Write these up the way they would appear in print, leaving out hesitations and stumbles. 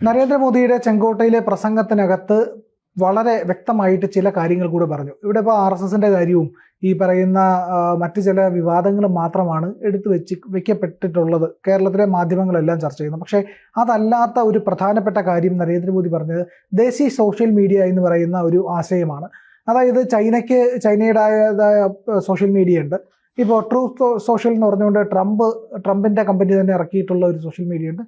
നരേന്ദ്രമോദിയുടെ ചെങ്കോട്ടയിലെ പ്രസംഗത്തിനകത്ത് വളരെ വ്യക്തമായിട്ട് ചില കാര്യങ്ങൾ കൂടെ പറഞ്ഞു. ഇവിടെ ഇപ്പോൾ RSSന്റെ കാര്യവും ഈ പറയുന്ന മറ്റു ചില വിവാദങ്ങളും മാത്രമാണ് എടുത്തു വെക്കപ്പെട്ടിട്ടുള്ളത്. കേരളത്തിലെ മാധ്യമങ്ങളെല്ലാം ചർച്ച ചെയ്യുന്നു. പക്ഷേ അതല്ലാത്ത ഒരു പ്രധാനപ്പെട്ട കാര്യം നരേന്ദ്രമോദി പറഞ്ഞത് ദേശീയ സോഷ്യൽ മീഡിയ എന്ന് പറയുന്ന ഒരു ആശയമാണ്. അതായത് ചൈനയുടേതായ സോഷ്യൽ മീഡിയ ഉണ്ട്. ഇപ്പോൾ ട്രൂത്ത് സോഷ്യൽ എന്ന് പറഞ്ഞുകൊണ്ട് ട്രംപിൻ്റെ കമ്പനി തന്നെ ഇറക്കിയിട്ടുള്ള ഒരു സോഷ്യൽ മീഡിയ ഉണ്ട്.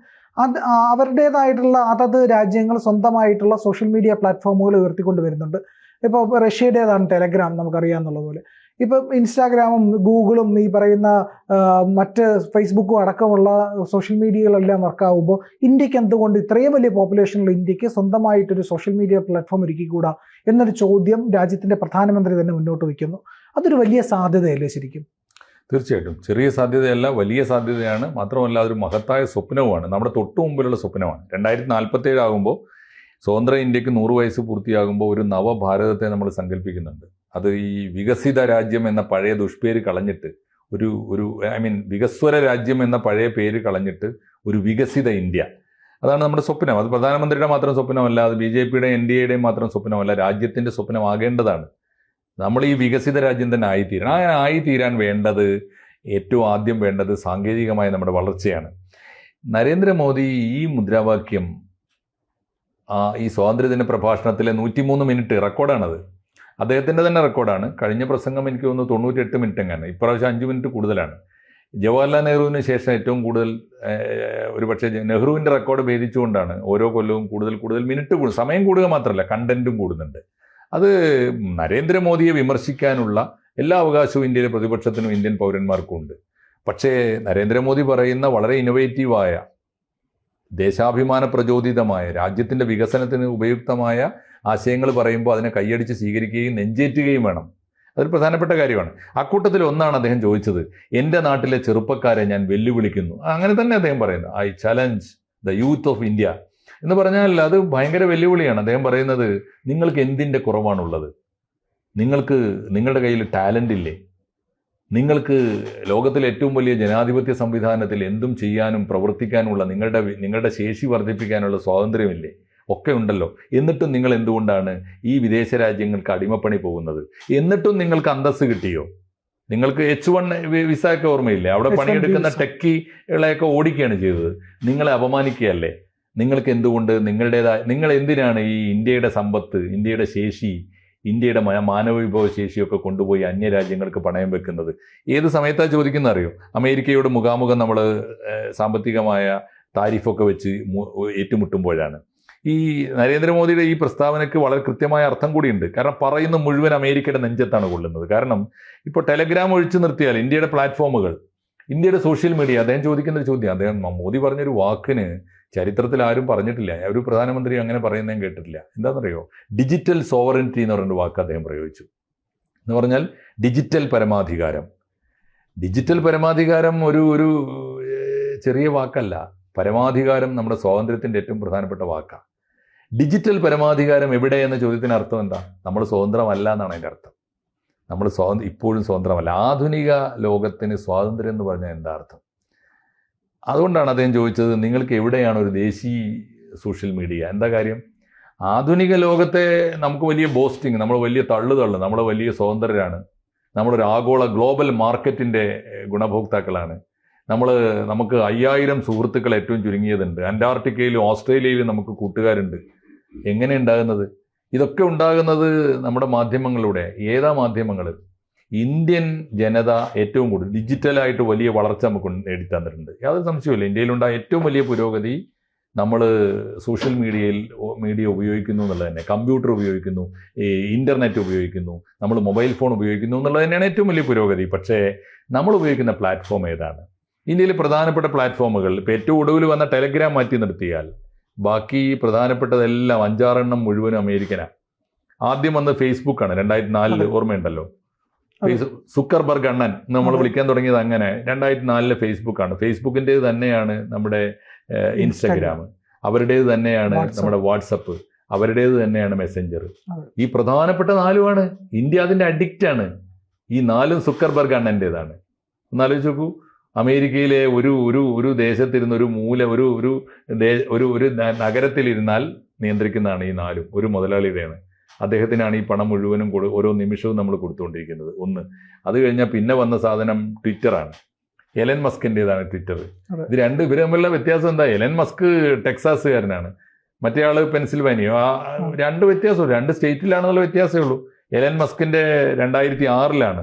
അവരുടേതായിട്ടുള്ള അതത് രാജ്യങ്ങൾ സ്വന്തമായിട്ടുള്ള സോഷ്യൽ മീഡിയ പ്ലാറ്റ്ഫോമുകൾ ഉയർത്തിക്കൊണ്ട് വരുന്നുണ്ട്. ഇപ്പോൾ റഷ്യയുടേതാണ് ടെലഗ്രാം, നമുക്കറിയാമെന്നുള്ളതുപോലെ. ഇപ്പം ഇൻസ്റ്റാഗ്രാമും ഗൂഗിളും ഈ പറയുന്ന മറ്റ് ഫേസ്ബുക്കും അടക്കമുള്ള സോഷ്യൽ മീഡിയകളെല്ലാം വർക്കാവുമ്പോൾ ഇന്ത്യക്ക് എന്തുകൊണ്ട് ഇത്രയും വലിയ പോപ്പുലേഷനുള്ള ഇന്ത്യക്ക് സ്വന്തമായിട്ടൊരു സോഷ്യൽ മീഡിയ പ്ലാറ്റ്ഫോം ഒരുക്കിക്കൂടാ എന്നൊരു ചോദ്യം രാജ്യത്തിൻ്റെ പ്രധാനമന്ത്രി തന്നെ മുന്നോട്ട് വയ്ക്കുന്നു. അതൊരു വലിയ സാധ്യതയല്ലേ ശരിക്കും? തീർച്ചയായിട്ടും ചെറിയ സാധ്യതയല്ല, വലിയ സാധ്യതയാണ്. മാത്രമല്ല അതൊരു മഹത്തായ സ്വപ്നവുമാണ്, നമ്മുടെ തൊട്ടു മുമ്പിലുള്ള സ്വപ്നമാണ്. 2047 ആകുമ്പോൾ സ്വതന്ത്ര ഇന്ത്യക്ക് 100 വയസ്സ് പൂർത്തിയാകുമ്പോൾ ഒരു നവഭാരതത്തെ നമ്മൾ സങ്കല്പിക്കുന്നുണ്ട്. അത് ഈ വികസിത രാജ്യം എന്ന പഴയ ദുഷ്പേര് കളഞ്ഞിട്ട് വികസ്വര രാജ്യം എന്ന പഴയ പേര് കളഞ്ഞിട്ട് ഒരു വികസിത ഇന്ത്യ, അതാണ് നമ്മുടെ സ്വപ്നം. അത് പ്രധാനമന്ത്രിയുടെ മാത്രം സ്വപ്നമല്ല, അത് BJPയുടെയും NDAയുടെയും മാത്രം സ്വപ്നമല്ല, രാജ്യത്തിൻ്റെ സ്വപ്നമാകേണ്ടതാണ്. നമ്മൾ ഈ വികസിത രാജ്യം തന്നെ ആയിത്തീരണം. അങ്ങനെ ആയിത്തീരാൻ ഏറ്റവും ആദ്യം വേണ്ടത് സാങ്കേതികമായ നമ്മുടെ വളർച്ചയാണ്. നരേന്ദ്രമോദി ഈ മുദ്രാവാക്യം ഈ സ്വാതന്ത്ര്യദിന പ്രഭാഷണത്തിലെ 103 മിനിറ്റ് റെക്കോർഡാണത്. അദ്ദേഹത്തിൻ്റെ തന്നെ റെക്കോർഡാണ്. കഴിഞ്ഞ പ്രസംഗം എനിക്ക് തോന്നുന്നു 98 മിനിറ്റ് എങ്ങാണ്. ഇപ്രാവശ്യം 5 മിനിറ്റ് കൂടുതലാണ്. ജവഹർലാൽ നെഹ്റുവിന് ശേഷം ഏറ്റവും കൂടുതൽ, ഒരുപക്ഷെ നെഹ്റുവിൻ്റെ റെക്കോർഡ് ഭേദിച്ചുകൊണ്ടാണ് ഓരോ കൊല്ലവും കൂടുതൽ മിനിറ്റ് സമയം കൂടുക മാത്രമല്ല കണ്ടന്റും കൂടുന്നുണ്ട്. അത് നരേന്ദ്രമോദിയെ വിമർശിക്കാനുള്ള എല്ലാ അവകാശവും ഇന്ത്യയിലെ പ്രതിപക്ഷത്തിനും ഇന്ത്യൻ പൗരന്മാർക്കും ഉണ്ട്. പക്ഷേ നരേന്ദ്രമോദി പറയുന്ന വളരെ ഇന്നൊവേറ്റീവായ, ദേശാഭിമാന പ്രചോദിതമായ, രാജ്യത്തിൻ്റെ വികസനത്തിന് ഉപയുക്തമായ ആശയങ്ങൾ പറയുമ്പോൾ അതിനെ കൈയടിച്ച് സ്വീകരിക്കുകയും നെഞ്ചേറ്റുകയും വേണം. അതൊരു പ്രധാനപ്പെട്ട കാര്യമാണ്. അക്കൂട്ടത്തിൽ ഒന്നാണ് അദ്ദേഹം ചോദിച്ചത്, എൻ്റെ നാട്ടിലെ ചെറുപ്പക്കാരെ ഞാൻ വെല്ലുവിളിക്കുന്നു. അങ്ങനെ തന്നെ അദ്ദേഹം പറയുന്നത്, I challenge the youth of India എന്ന് പറഞ്ഞാൽ അത് ഭയങ്കര വെല്ലുവിളിയാണ്. അദ്ദേഹം പറയുന്നത്, നിങ്ങൾക്ക് എന്തിൻ്റെ കുറവാണുള്ളത്? നിങ്ങളുടെ കയ്യിൽ ടാലൻ്റ് ഇല്ലേ? നിങ്ങൾക്ക് ലോകത്തിലെ ഏറ്റവും വലിയ ജനാധിപത്യ സംവിധാനത്തിൽ എന്തും ചെയ്യാനും പ്രവർത്തിക്കാനുള്ള നിങ്ങളുടെ ശേഷി വർദ്ധിപ്പിക്കാനുള്ള സ്വാതന്ത്ര്യമില്ലേ? ഒക്കെ ഉണ്ടല്ലോ. എന്നിട്ടും നിങ്ങൾ എന്തുകൊണ്ടാണ് ഈ വിദേശ രാജ്യങ്ങൾക്ക് അടിമപ്പണി പോകുന്നത്? എന്നിട്ടും നിങ്ങൾക്ക് അന്തസ്സ് കിട്ടിയോ? നിങ്ങൾക്ക് H1 വിസ ഒക്കെ ഓർമ്മയില്ലേ? അവിടെ പണിയെടുക്കുന്ന ടെക്കികളെയൊക്കെ ഓടിക്കുകയാണ് ചെയ്തത്. നിങ്ങളെ അപമാനിക്കുകയല്ലേ? നിങ്ങൾക്ക് എന്തുകൊണ്ട് നിങ്ങൾ എന്തിനാണ് ഈ ഇന്ത്യയുടെ സമ്പത്ത്, ഇന്ത്യയുടെ ശേഷി, ഇന്ത്യയുടെ മാനവവിഭവ ശേഷിയൊക്കെ കൊണ്ടുപോയി അന്യരാജ്യങ്ങൾക്ക് പണയം വെക്കുന്നത്? ഏത് സമയത്താണ് ചോദിക്കുന്നത് അറിയോ? അമേരിക്കയോട് മുഖാമുഖം നമ്മൾ സാമ്പത്തികമായ താരിഫൊക്കെ വെച്ച് ഏറ്റുമുട്ടുമ്പോഴാണ്. ഈ നരേന്ദ്രമോദിയുടെ ഈ പ്രസ്താവനയ്ക്ക് വളരെ കൃത്യമായ അർത്ഥം കൂടിയുണ്ട്. കാരണം പറയുന്ന മുഴുവൻ അമേരിക്കയുടെ നെഞ്ചത്താണ് കൊള്ളുന്നത്. കാരണം ഇപ്പോൾ ടെലഗ്രാം ഒഴിച്ചു നിർത്തിയാൽ ഇന്ത്യയുടെ പ്ലാറ്റ്ഫോമുകൾ, ഇന്ത്യയുടെ സോഷ്യൽ മീഡിയ, അദ്ദേഹം ചോദിക്കുന്ന ഒരു ചോദ്യം, മോദി പറഞ്ഞൊരു വാക്കിന് ചരിത്രത്തിൽ ആരും പറഞ്ഞിട്ടില്ല, ഒരു പ്രധാനമന്ത്രി അങ്ങനെ പറയുന്നതും കേട്ടിട്ടില്ല. എന്താണെന്നറിയോ? ഡിജിറ്റൽ സോവറിനിറ്റി എന്ന് പറഞ്ഞൊരു വാക്ക് അദ്ദേഹം പ്രയോഗിച്ചു. എന്ന് പറഞ്ഞാൽ ഡിജിറ്റൽ പരമാധികാരം. ഡിജിറ്റൽ പരമാധികാരം ഒരു ചെറിയ വാക്കല്ല. പരമാധികാരം നമ്മുടെ സ്വാതന്ത്ര്യത്തിൻ്റെ ഏറ്റവും പ്രധാനപ്പെട്ട വാക്കാണ്. ഡിജിറ്റൽ പരമാധികാരം എവിടെ എന്ന ചോദ്യത്തിന് അർത്ഥം എന്താ? നമ്മൾ സ്വതന്ത്രമല്ല എന്നാണ് അതിൻ്റെ അർത്ഥം. നമ്മൾ ഇപ്പോഴും സ്വതന്ത്രമല്ല. ആധുനിക ലോകത്തിന് സ്വാതന്ത്ര്യം എന്ന് പറഞ്ഞാൽ എന്താ അർത്ഥം? അതുകൊണ്ടാണ് അദ്ദേഹം ചോദിച്ചത്, നിങ്ങൾക്ക് എവിടെയാണ് ഒരു ദേശീയ സോഷ്യൽ മീഡിയ? എന്താ കാര്യം? ആധുനിക ലോകത്തെ നമുക്ക് വലിയ ബോസ്റ്റിങ്, നമ്മൾ വലിയ തള്ളു, നമ്മൾ വലിയ സ്വതന്ത്രരാണ്, നമ്മളൊരു ആഗോള ഗ്ലോബൽ മാർക്കറ്റിൻ്റെ ഗുണഭോക്താക്കളാണ്, നമുക്ക് 5000 സുഹൃത്തുക്കൾ ഏറ്റവും ചുരുങ്ങിയതുണ്ട്, അന്റാർട്ടിക്കയിലും ഓസ്ട്രേലിയയിലും നമുക്ക് കൂട്ടുകാരുണ്ട്. എങ്ങനെ ഉണ്ടാകുന്നത്? ഇതൊക്കെ ഉണ്ടാകുന്നത് നമ്മുടെ മാധ്യമങ്ങളിലൂടെ. ഏതാ മാധ്യമങ്ങൾ? ഇന്ത്യൻ ജനത ഏറ്റവും കൂടുതൽ ഡിജിറ്റലായിട്ട് വലിയ വളർച്ച നമുക്ക് നേടിത്തന്നിട്ടുണ്ട്. യാതൊരു സംശയമില്ല. ഇന്ത്യയിലുണ്ടായ ഏറ്റവും വലിയ പുരോഗതി നമ്മൾ സോഷ്യൽ മീഡിയ ഉപയോഗിക്കുന്നു എന്നുള്ളത് തന്നെ. കമ്പ്യൂട്ടർ ഉപയോഗിക്കുന്നു, ഇൻ്റർനെറ്റ് ഉപയോഗിക്കുന്നു, നമ്മൾ മൊബൈൽ ഫോൺ ഉപയോഗിക്കുന്നു എന്നുള്ളത് തന്നെയാണ് ഏറ്റവും വലിയ പുരോഗതി. പക്ഷേ നമ്മൾ ഉപയോഗിക്കുന്ന പ്ലാറ്റ്ഫോം ഏതാണ്? ഇന്ത്യയിലെ പ്രധാനപ്പെട്ട പ്ലാറ്റ്ഫോമുകൾ, ഇപ്പോൾ ഏറ്റവും ഒടുവിൽ വന്ന ടെലഗ്രാം മാറ്റി നിർത്തിയാൽ ബാക്കി പ്രധാനപ്പെട്ടതെല്ലാം 5-6 എണ്ണം മുഴുവനും അമേരിക്കനാണ്. ആദ്യം വന്നത് ഫേസ്ബുക്കാണ്, 2004 ഓർമ്മയുണ്ടല്ലോ. സുക്കർബർഗ് അണ്ണൻ നമ്മൾ വിളിക്കാൻ തുടങ്ങിയത് അങ്ങനെ 2004 ഫേസ്ബുക്കാണ്. ഫേസ്ബുക്കിൻ്റേത് തന്നെയാണ് നമ്മുടെ ഇൻസ്റ്റഗ്രാം, അവരുടേത് തന്നെയാണ് നമ്മുടെ വാട്സപ്പ്, അവരുടേത് തന്നെയാണ് മെസ്സഞ്ചർ. ഈ പ്രധാനപ്പെട്ട 4 ഇന്ത്യ അതിൻ്റെ അഡിക്റ്റാണ്. ഈ 4 സുക്കർബർഗ് അണ്ണൻ്റേതാണ്. ഒന്നാലോചിച്ച് നോക്കൂ. അമേരിക്കയിലെ ഒരു ഒരു ഒരു ദേശത്തിരുന്ന് ഒരു മൂല ഒരു ഒരു ഒരു ഒരു നഗരത്തിലിരുന്നാൽ നിയന്ത്രിക്കുന്നതാണ് ഈ നാലും. ഒരു മുതലാളിയുടെയാണ്. അദ്ദേഹത്തിനാണ് ഈ പണം മുഴുവനും ഓരോ നിമിഷവും നമ്മൾ കൊടുത്തുകൊണ്ടിരിക്കുന്നത്. ഒന്ന്. അത് കഴിഞ്ഞാൽ പിന്നെ വന്ന സാധനം ട്വിറ്ററാണ്. Ellen മസ്കിൻ്റെതാണ് Twitter. ഇത് ഇവർ തമ്മിലുള്ള വ്യത്യാസം എന്താ? എലൻ മസ്ക് ടെക്സാസുകാരനാണ്, മറ്റേ ആള് പെൻസിൽവാനിയ. രണ്ട് വ്യത്യാസമുള്ളൂ, 2 സ്റ്റേറ്റിലാണെന്നുള്ള വ്യത്യാസമേ ഉള്ളൂ. എലൻ മസ്കിന്റെ 2006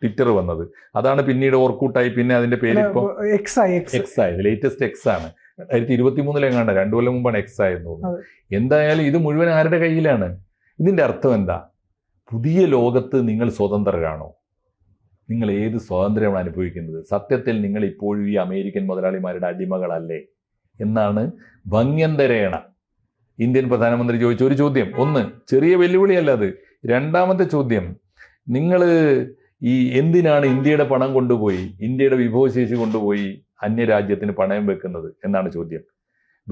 ട്വിറ്റർ വന്നത്. അതാണ് പിന്നീട് ഓർക്കൂട്ടായി. പിന്നെ അതിന്റെ പേര് ഇപ്പോൾ എക്സ് ആയത്. ലേറ്റസ്റ്റ് എക്സ് ആണ്. 2023 2 കൊല്ലം മുമ്പാണ് എക്സ് ആയിരുന്നു. എന്തായാലും ഇത് മുഴുവൻ ആരുടെ കയ്യിലാണ്? ഇതിന്റെ അർത്ഥം എന്താ? പുതിയ ലോകത്ത് നിങ്ങൾ സ്വതന്ത്രരാണോ? നിങ്ങൾ ഏത് സ്വാതന്ത്ര്യമാണ് അനുഭവിക്കുന്നത്? സത്യത്തിൽ നിങ്ങൾ ഇപ്പോഴും ഈ അമേരിക്കൻ മുതലാളിമാരുടെ അടിമകളല്ലേ എന്നാണ് ഭംഗ്യന്തരേണ ഇന്ത്യൻ പ്രധാനമന്ത്രി ചോദിച്ച ഒരു ചോദ്യം. ഒന്ന്, ചെറിയ വെല്ലുവിളിയല്ല അത്. രണ്ടാമത്തെ ചോദ്യം, നിങ്ങൾ ഈ എന്തിനാണ് ഇന്ത്യയുടെ പണം കൊണ്ടുപോയി, ഇന്ത്യയുടെ വിഭവശേഷി കൊണ്ടുപോയി അന്യരാജ്യത്തിന് പണയം വെക്കുന്നത് എന്നാണ് ചോദ്യം.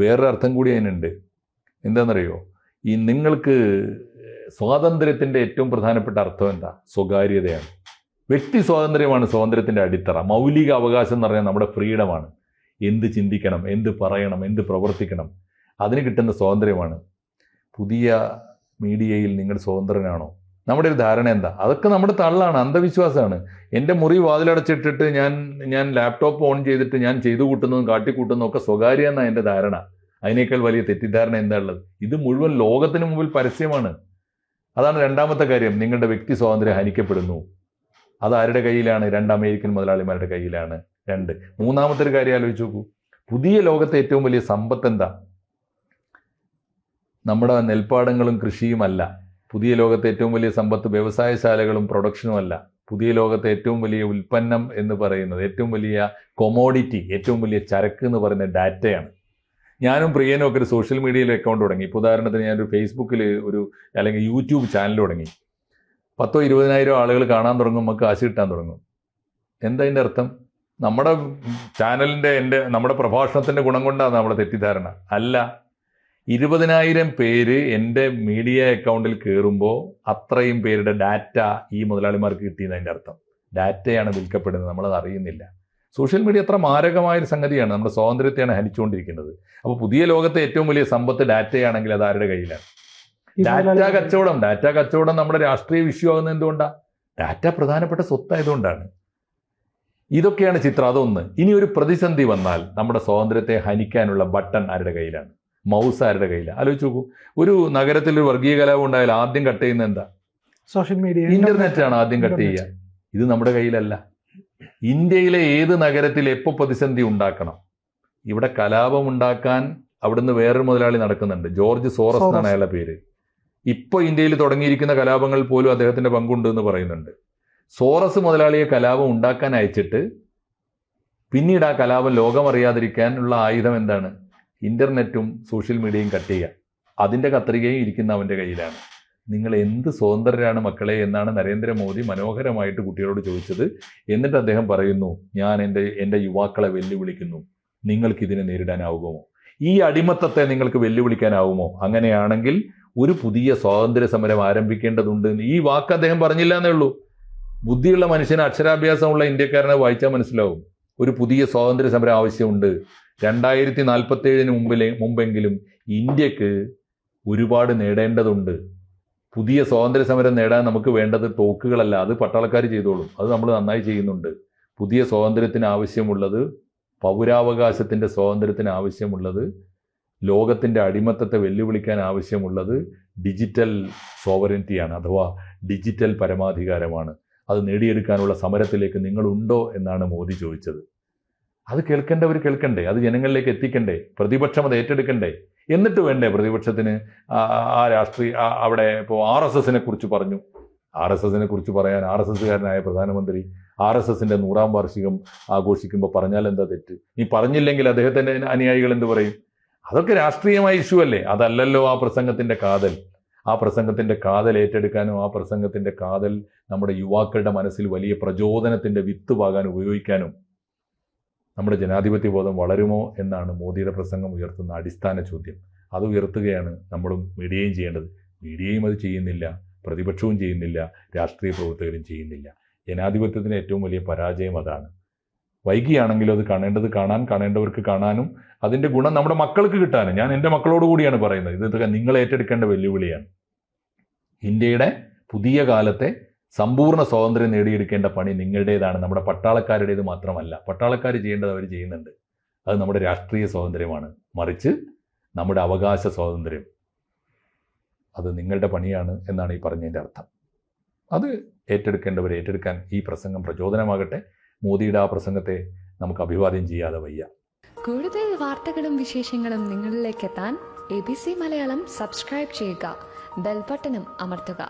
വേറൊരു അർത്ഥം കൂടി അതിനുണ്ട്. എന്താണെന്നറിയോ? ഈ നിങ്ങൾക്ക് സ്വാതന്ത്ര്യത്തിൻ്റെ ഏറ്റവും പ്രധാനപ്പെട്ട അർത്ഥം എന്താ? സ്വകാര്യതയാണ്. വ്യക്തി സ്വാതന്ത്ര്യമാണ് സ്വാതന്ത്ര്യത്തിൻ്റെ അടിത്തറ. മൗലിക അവകാശം എന്ന് പറഞ്ഞാൽ നമ്മുടെ ഫ്രീഡമാണ്. എന്ത് ചിന്തിക്കണം, എന്ത് പറയണം, എന്ത് പ്രവർത്തിക്കണം, അതിന് കിട്ടുന്ന സ്വാതന്ത്ര്യമാണ്. പുതിയ മീഡിയയിൽ നിങ്ങൾ സ്വതന്ത്രനാണോ? നമ്മുടെ ഒരു ധാരണ എന്താ? അതൊക്കെ നമ്മുടെ തള്ളാണ്, അന്ധവിശ്വാസമാണ്. എൻ്റെ മുറി വാതിലടച്ചിട്ടിട്ട് ഞാൻ ലാപ്ടോപ്പ് ഓൺ ചെയ്തിട്ട് ഞാൻ ചെയ്തു കൂട്ടുന്നതും കാട്ടിക്കൂട്ടുന്നതും ഒക്കെ സ്വകാര്യ എന്നാണ് എൻ്റെ ധാരണ. അതിനേക്കാൾ വലിയ തെറ്റിദ്ധാരണ എന്താ ഉള്ളത്? ഇത് മുഴുവൻ ലോകത്തിന് മുമ്പിൽ പരസ്യമാണ്. അതാണ് രണ്ടാമത്തെ കാര്യം. നിങ്ങളുടെ വ്യക്തി സ്വാതന്ത്ര്യം ഹനിക്കപ്പെടുന്നു. അത് ആരുടെ കയ്യിലാണ്? 2 അമേരിക്കൻ മുതലാളിമാരുടെ കയ്യിലാണ്. 2. മൂന്നാമത്തെ ഒരു കാര്യം ആലോചിച്ച് നോക്കൂ. പുതിയ ലോകത്തെ ഏറ്റവും വലിയ സമ്പത്ത് എന്താ? നമ്മുടെ നെൽപ്പാടങ്ങളും കൃഷിയുമല്ല. പുതിയ ലോകത്തെ ഏറ്റവും വലിയ സമ്പത്ത് വ്യവസായശാലകളും പ്രൊഡക്ഷനും അല്ല. പുതിയ ലോകത്തെ ഏറ്റവും വലിയ ഉൽപ്പന്നം എന്ന് പറയുന്നത്, ഏറ്റവും വലിയ കൊമോഡിറ്റി, ഏറ്റവും വലിയ ചരക്ക് എന്ന് പറയുന്നത് ഡാറ്റയാണ്. ഞാനും പ്രിയനും ഒക്കെ ഒരു സോഷ്യൽ മീഡിയയിൽ അക്കൗണ്ട് തുടങ്ങി. ഇപ്പോൾ ഉദാഹരണത്തിന് ഞാനൊരു ഫേസ്ബുക്കിൽ അല്ലെങ്കിൽ യൂട്യൂബ് ചാനൽ തുടങ്ങി. 10,000-20,000 ആളുകൾ കാണാൻ തുടങ്ങും, നമുക്ക് കാശ് കിട്ടാൻ തുടങ്ങും. എന്താ അതിൻ്റെ അർത്ഥം? നമ്മുടെ ചാനലിൻ്റെ നമ്മുടെ പ്രഭാഷണത്തിൻ്റെ ഗുണം കൊണ്ടാണ് നമ്മുടെ തെറ്റിദ്ധാരണ. അല്ല, 20,000 പേര് എൻ്റെ മീഡിയ അക്കൗണ്ടിൽ കയറുമ്പോൾ അത്രയും പേരുടെ ഡാറ്റ ഈ മുതലാളിമാർക്ക് കിട്ടിയെന്നതിൻ്റെ അർത്ഥം. ഡാറ്റയാണ് വിൽക്കപ്പെടുന്നത്, നമ്മളത് അറിയുന്നില്ല. സോഷ്യൽ മീഡിയ അത്ര മാരകമായൊരു സംഗതിയാണ്. നമ്മുടെ സ്വാതന്ത്ര്യത്തെയാണ് ഹനിച്ചുകൊണ്ടിരിക്കുന്നത്. അപ്പോൾ പുതിയ ലോകത്തെ ഏറ്റവും വലിയ സമ്പത്ത് ഡാറ്റയാണെങ്കിൽ അത് ആരുടെ കയ്യിലാണ്? ഡാറ്റ കച്ചവടം നമ്മുടെ രാഷ്ട്രീയ വിഷയമാകുന്നത് എന്തുകൊണ്ടാണ്? ഡാറ്റ പ്രധാനപ്പെട്ട സ്വത്തായതുകൊണ്ടാണ്. ഇതൊക്കെയാണ് ചിത്രം. അതൊന്ന്. ഇനി ഒരു പ്രതിസന്ധി വന്നാൽ നമ്മുടെ സ്വാതന്ത്ര്യത്തെ ഹനിക്കാനുള്ള ബട്ടൺ ആരുടെ കയ്യിലാണ്? മൗസ് ആരുടെ കയ്യിലാണ്? ആലോചിച്ച് നോക്കൂ. ഒരു നഗരത്തിൽ ഒരു വർഗീയ കലാപം ഉണ്ടായാൽ ആദ്യം കട്ട് ചെയ്യുന്നത് എന്താ? സോഷ്യൽ മീഡിയ, ഇന്റർനെറ്റാണ് ആദ്യം കട്ട് ചെയ്യുക. ഇത് നമ്മുടെ കയ്യിലല്ല. ഇന്ത്യയിലെ ഏത് നഗരത്തിൽ എപ്പോൾ പ്രതിസന്ധി ഉണ്ടാക്കണം? ഇവിടെ കലാപം ഉണ്ടാക്കാൻ അവിടുന്ന് വേറൊരു മുതലാളി നടക്കുന്നുണ്ട്. ജോർജ് സോറസ് എന്നാണ് അയാളുടെ പേര്. ഇപ്പോൾ ഇന്ത്യയിൽ തുടങ്ങിയിരിക്കുന്ന കലാപങ്ങൾ പോലും അദ്ദേഹത്തിന്റെ പങ്കുണ്ട് എന്ന് പറയുന്നുണ്ട്. സോറസ് മുതലാളിയെ കലാപം ഉണ്ടാക്കാൻ അയച്ചിട്ട് പിന്നീട് ആ കലാപം ലോകമറിയാതിരിക്കാനുള്ള ആയുധം എന്താണ്? ഇന്റർനെറ്റും സോഷ്യൽ മീഡിയയും കട്ട് ചെയ്യുക. അതിൻ്റെ കത്രികയും ഇരിക്കുന്ന അവൻ്റെ കയ്യിലാണ്. നിങ്ങൾ എന്ത് സ്വതന്ത്രരാണ് മക്കളെ എന്നാണ് നരേന്ദ്രമോദി മനോഹരമായിട്ട് കുട്ടികളോട് ചോദിച്ചത്. എന്നിട്ട് അദ്ദേഹം പറയുന്നു, ഞാൻ എൻ്റെ യുവാക്കളെ വെല്ലുവിളിക്കുന്നു, നിങ്ങൾക്കിതിനെ നേരിടാനാവുമോ? ഈ അടിമത്തത്തെ നിങ്ങൾക്ക് വെല്ലുവിളിക്കാനാവുമോ? അങ്ങനെയാണെങ്കിൽ ഒരു പുതിയ സ്വാതന്ത്ര്യ സമരം ആരംഭിക്കേണ്ടതുണ്ട്. ഈ വാക്ക് അദ്ദേഹം പറഞ്ഞില്ല എന്നേ ഉള്ളൂ. ബുദ്ധിയുള്ള മനുഷ്യന്, അക്ഷരാഭ്യാസമുള്ള ഇന്ത്യക്കാരനെ വായിച്ചാൽ മനസ്സിലാവും. ഒരു പുതിയ സ്വാതന്ത്ര്യ സമരം ആവശ്യമുണ്ട്. 2047 മുമ്പെങ്കിലും ഇന്ത്യക്ക് ഒരുപാട് നേടേണ്ടതുണ്ട്. പുതിയ സ്വാതന്ത്ര്യ സമരം നേടാൻ നമുക്ക് വേണ്ടത് തോക്കുകളല്ല, അത് പട്ടാളക്കാർ ചെയ്തോളും. അത് നമ്മൾ നന്നായി ചെയ്യുന്നുണ്ട്. പുതിയ സ്വാതന്ത്ര്യത്തിന് ആവശ്യമുള്ളത്, പൗരാവകാശത്തിൻ്റെ സ്വാതന്ത്ര്യത്തിന് ആവശ്യമുള്ളത്, ലോകത്തിൻ്റെ അടിമത്തത്തെ വെല്ലുവിളിക്കാൻ ആവശ്യമുള്ളത് ഡിജിറ്റൽ സോവറിനിറ്റിയാണ്, അഥവാ ഡിജിറ്റൽ പരമാധികാരമാണ്. അത് നേടിയെടുക്കാനുള്ള സമരത്തിലേക്ക് നിങ്ങളുണ്ടോ എന്നാണ് മോദി ചോദിച്ചത്. അത് കേൾക്കേണ്ടവർ കേൾക്കണ്ടേ? അത് ജനങ്ങളിലേക്ക് എത്തിക്കണ്ടേ? പ്രതിപക്ഷം അത് ഏറ്റെടുക്കണ്ടേ? എന്നിട്ട് വേണ്ടേ പ്രതിപക്ഷത്തിന് ആ രാഷ്ട്രീയ അവിടെ ഇപ്പോൾ RSSനെ കുറിച്ച് പറഞ്ഞു. RSSനെ കുറിച്ച് പറയാൻ RSSകാരനായ പ്രധാനമന്ത്രി RSSന്റെ 100ാം വാർഷികം ആഘോഷിക്കുമ്പോൾ പറഞ്ഞാൽ എന്താ തെറ്റ്? നീ പറഞ്ഞില്ലെങ്കിൽ അദ്ദേഹത്തിൻ്റെ അനുയായികൾ എന്ത് പറയും? അതൊക്കെ രാഷ്ട്രീയമായ ഇഷ്യൂ അല്ലേ? അതല്ലല്ലോ ആ പ്രസംഗത്തിൻ്റെ കാതൽ. ആ പ്രസംഗത്തിൻ്റെ കാതൽ ഏറ്റെടുക്കാനും ആ പ്രസംഗത്തിൻ്റെ കാതൽ നമ്മുടെ യുവാക്കളുടെ മനസ്സിൽ വലിയ പ്രചോദനത്തിൻ്റെ വിത്ത് പാകാൻ ഉപയോഗിക്കാനും നമ്മുടെ ജനാധിപത്യ ബോധം വളരുമോ എന്നാണ് മോദിയുടെ പ്രസംഗം ഉയർത്തുന്ന അടിസ്ഥാന ചോദ്യം. അത് ഉയർത്തുകയാണ് നമ്മളും മീഡിയയും ചെയ്യേണ്ടത്. മീഡിയയും അത് ചെയ്യുന്നില്ല, പ്രതിപക്ഷവും ചെയ്യുന്നില്ല, രാഷ്ട്രീയ പ്രവർത്തകരും ചെയ്യുന്നില്ല. ജനാധിപത്യത്തിന് ഏറ്റവും വലിയ പരാജയം അതാണ്. വൈകിയാണെങ്കിലും അത് കാണേണ്ടത് കാണാൻ, കാണേണ്ടവർക്ക് കാണാനും അതിൻ്റെ ഗുണം നമ്മുടെ മക്കൾക്ക് കിട്ടാനും. ഞാൻ എൻ്റെ മക്കളോട് കൂടിയാണ് പറയുന്നത്, ഇത് നിങ്ങൾ ഏറ്റെടുക്കേണ്ട വെല്ലുവിളിയാണ്. ഇന്ത്യയുടെ പുതിയ കാലത്തെ സമ്പൂർണ്ണ സ്വാതന്ത്ര്യം നേടിയെടുക്കേണ്ട പണി നിങ്ങളുടേതാണ്, നമ്മുടെ പട്ടാളക്കാരുടേത് മാത്രമല്ല. പട്ടാളക്കാർ ചെയ്യേണ്ടത് അവർ ചെയ്യുന്നുണ്ട്, അത് നമ്മുടെ രാഷ്ട്രീയ സ്വാതന്ത്ര്യമാണ്. മറിച്ച് നമ്മുടെ അവകാശ സ്വാതന്ത്ര്യം അത് നിങ്ങളുടെ പണിയാണ് എന്നാണ് ഈ പറഞ്ഞതിൻ്റെ അർത്ഥം. അത് ഏറ്റെടുക്കേണ്ടവർ ഏറ്റെടുക്കാൻ ഈ പ്രസംഗം പ്രചോദനമാകട്ടെ. മോദിയുടെ ആ പ്രസംഗത്തെ നമുക്ക് അഭിവാദ്യം ചെയ്യാതെ വയ്യ. കൂടുതൽ വാർത്തകളും വിശേഷങ്ങളും നിങ്ങളിലേക്ക് എത്താൻ ABC മലയാളം സബ്സ്ക്രൈബ് ചെയ്യുക, ബെൽ ബട്ടണും അമർത്തുക.